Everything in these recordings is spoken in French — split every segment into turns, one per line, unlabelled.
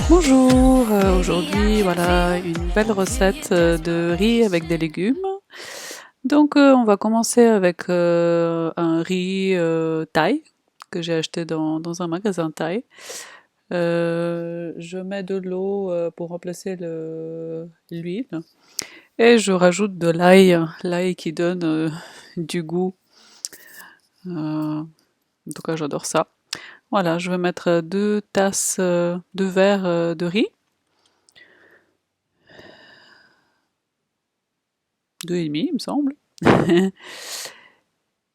Bonjour, aujourd'hui voilà une belle recette de riz avec des légumes. Donc on va commencer avec un riz thaï que j'ai acheté dans un magasin thaï. Je mets de l'eau pour remplacer l'huile et je rajoute de l'ail qui donne du goût. En tout cas j'adore ça. Voilà, je vais mettre 2 tasses, 2 verres de riz, 2,5 il me semble.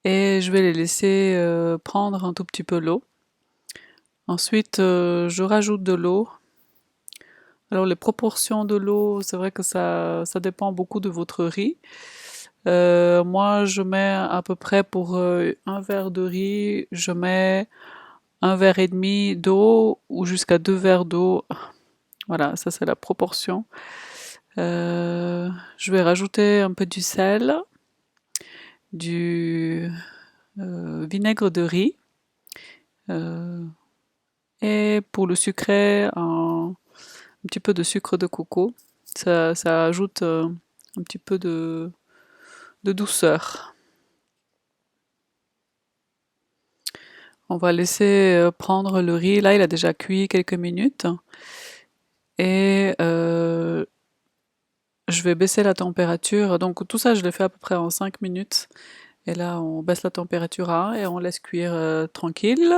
Et je vais les laisser prendre un tout petit peu l'eau. Ensuite, je rajoute de l'eau. Alors les proportions de l'eau, c'est vrai que ça dépend beaucoup de votre riz. Moi, je mets à peu près pour un verre de riz, je mets 1 verre et demi d'eau ou jusqu'à 2 verres d'eau. Voilà, ça c'est la proportion. Je vais rajouter un peu du sel, du vinaigre de riz. euh, Et pour le sucré, un petit peu de sucre de coco. Ça ajoute un petit peu de douceur. On va laisser prendre le riz. Là, il a déjà cuit quelques minutes. Et je vais baisser la température. Donc tout ça, je l'ai fait à peu près en 5 minutes. Et là, on baisse la température à 1 et on laisse cuire tranquille.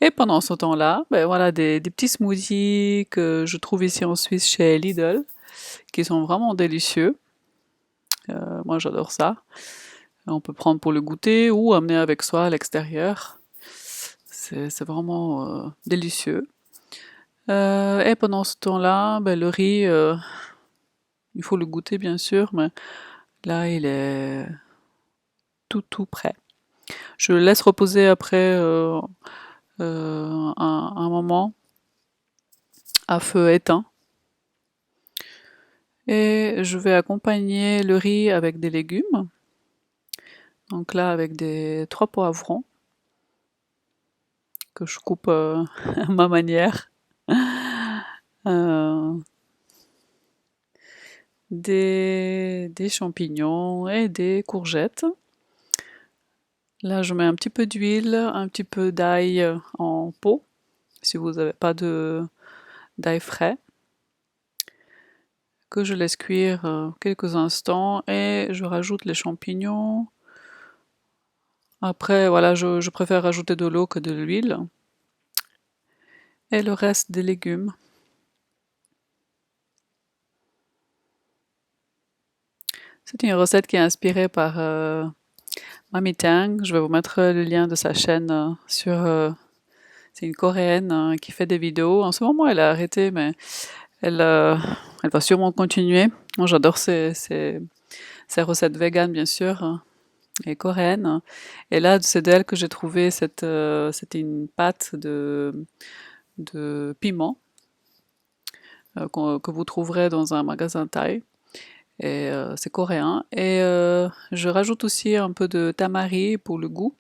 Et pendant ce temps-là, ben voilà, des petits smoothies que je trouve ici en Suisse chez Lidl, qui sont vraiment délicieux. Moi, j'adore ça. On peut prendre pour le goûter ou amener avec soi à l'extérieur. C'est vraiment délicieux. Et pendant ce temps-là, ben, le riz, il faut le goûter bien sûr, mais là, il est tout prêt. Je le laisse reposer après un moment à feu éteint. Et je vais accompagner le riz avec des légumes. Donc là, avec des 3 poivrons que je coupe à ma manière. Euh, des champignons et des courgettes. Là, je mets un petit peu d'huile, un petit peu d'ail en pot, si vous n'avez pas d'ail frais, que je laisse cuire quelques instants et je rajoute les champignons. Après, voilà, je préfère rajouter de l'eau que de l'huile. Et le reste des légumes. C'est une recette qui est inspirée par Mami Tang. Je vais vous mettre le lien de sa chaîne c'est une Coréenne qui fait des vidéos. En ce moment, elle a arrêté, mais elle, euh, elle va sûrement continuer. Moi, j'adore ses recettes véganes, bien sûr, et coréennes. Et là, c'est d'elle que j'ai trouvé c'était une pâte de piment que vous trouverez dans un magasin thaï. Et c'est coréen. Et je rajoute aussi un peu de tamari pour le goût,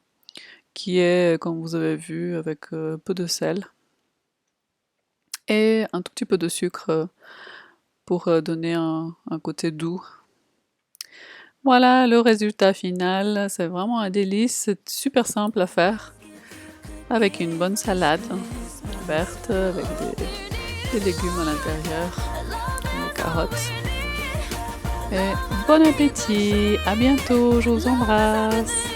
qui est, comme vous avez vu, avec peu de sel et un tout petit peu de sucre pour donner un côté doux. Voilà le résultat final. C'est vraiment un délice. C'est super simple à faire avec une bonne salade verte avec des légumes à l'intérieur, comme les carottes. Et bon appétit. À bientôt. Je vous embrasse.